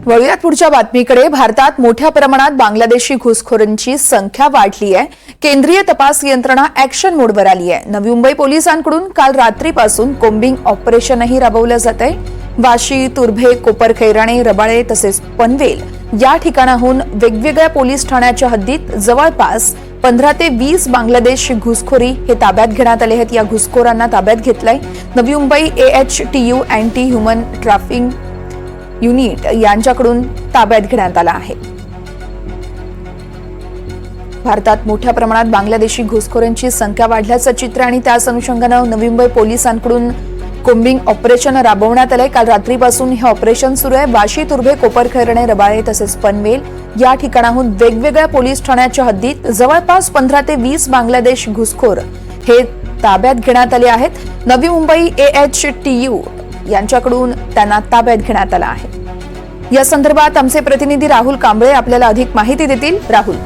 वळूयात पुढच्या बातमीकडे। भारतात मोठ्या प्रमाणात बांगलादेशी घुसखोरांची संख्या वाढली आहे। केंद्रीय तपास यंत्रणा ॲक्शन मोडवर आली आहे। नवी मुंबई पोलिसांकडून काल रात्रीपासून कोम्बिंग ऑपरेशनही राबवलं जात आहे। वाशी, तुर्भे, कोपरखैराणे, रबाळे तसेच पनवेल या ठिकाणाहून वेगवेगळ्या पोलीस ठाण्याच्या हद्दीत जवळपास 15 ते 20 बांगलादेशी घुसखोरी हे ताब्यात घेण्यात आले आहेत। या घुसखोरांना ताब्यात घेतलंय Navi Mumbai AHTU anti human trafficking unit यांच्याकडून ताब्यात घेण्यात आला आहे। भारतात मोठ्या प्रमाणात बांगलादेशी घुसखोरांची संख्या वाढल्याचं चित्र आणि त्याच अनुषंगाने नवी मुंबई पोलिसांकडून कोम्बिंग ऑपरेशन राबवण्यात आलंय। काल रात्रीपासून हे ऑपरेशन सुरू आहे। वाशी, तुर्भे, कोपरखैराणे, रबाळे तसेच पनवेल या ठिकाणाहून वेगवेगळ्या पोलीस ठाण्याच्या हद्दीत जवळपास 15 ते 20 बांगलादेश घुसखोर हे ताब्यात घेण्यात आले आहेत। नवी मुंबई AHTU यांच्याकडून त्यांना ताब्यात घेण्यात आला आहे। या संदर्भात आमचे प्रतिनिधी राहुल कांबळे आपल्याला अधिक माहिती देतील। राहुल,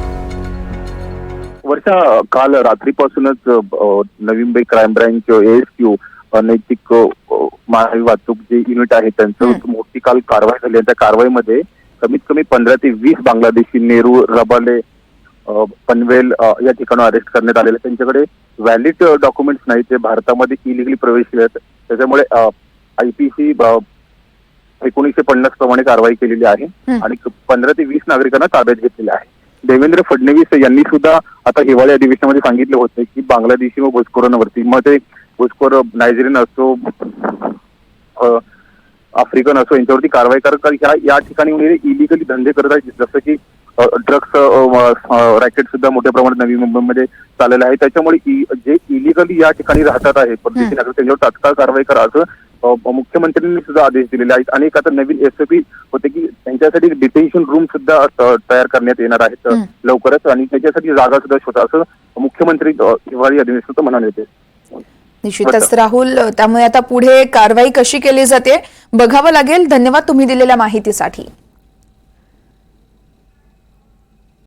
वर्षा, काल रात्रीपासूनच Navi Mumbai crime branch ASQ नैतिक मानवी वाहतूक जे युनिट आहे त्यांचं मोठी काल कारवाई झाली। त्या कारवाईमध्ये कमीत कमी 15 ते 20 बांगलादेशी नेहरू, रबाले, पनवेल या ठिकाणी अरेस्ट करण्यात आलेले। त्यांच्याकडे व्हॅलिड डॉक्युमेंट्स नाही, ते भारतामध्ये इलिगली प्रवेश केले आहेत। त्याच्यामुळे IPC 1950 प्रमाणे कारवाई केलेली आहे आणि 15 ते 20 नागरिकांना ताब्यात घेतलेले आहे। देवेंद्र फडणवीस यांनी सुद्धा आता हिवाळी अधिवेशनामध्ये सांगितले होते की बांगलादेशी व घुसखोरांवरती, मग ते घुसखोर नायजेरियन असो, आफ्रिकन असो, यांच्यावरती कारवाई करत या ठिकाणी इलिगली धंदे करत आहेत। जसं की ड्रग्स रॅकेट सुद्धा मोठ्या प्रमाणात नवी मुंबईमध्ये चाललेलं आहे। त्याच्यामुळे जे इलिगली या ठिकाणी राहतात आहे परदेशी नागरिक, त्यांच्यावर तात्काळ कारवाई करा असं मुख्यमंत्र्यांनी सुद्धा आदेश दिलेले आहेत। आणि आता नवीन SOP होते की त्यांच्यासाठी डिटेन्शन रूम सुद्धा तयार करण्यात येणार आहेत लवकरच, आणि त्याच्यासाठी जागा सुद्धा शोधा असं मुख्यमंत्री हिवाळी अधिवेशनात म्हणाले होते। निश्चितच राहुल, त्यामुळे आता पुढे कारवाई कशी केली जाते बघावं लागेल। धन्यवाद तुम्ही दिलेल्या माहितीसाठी।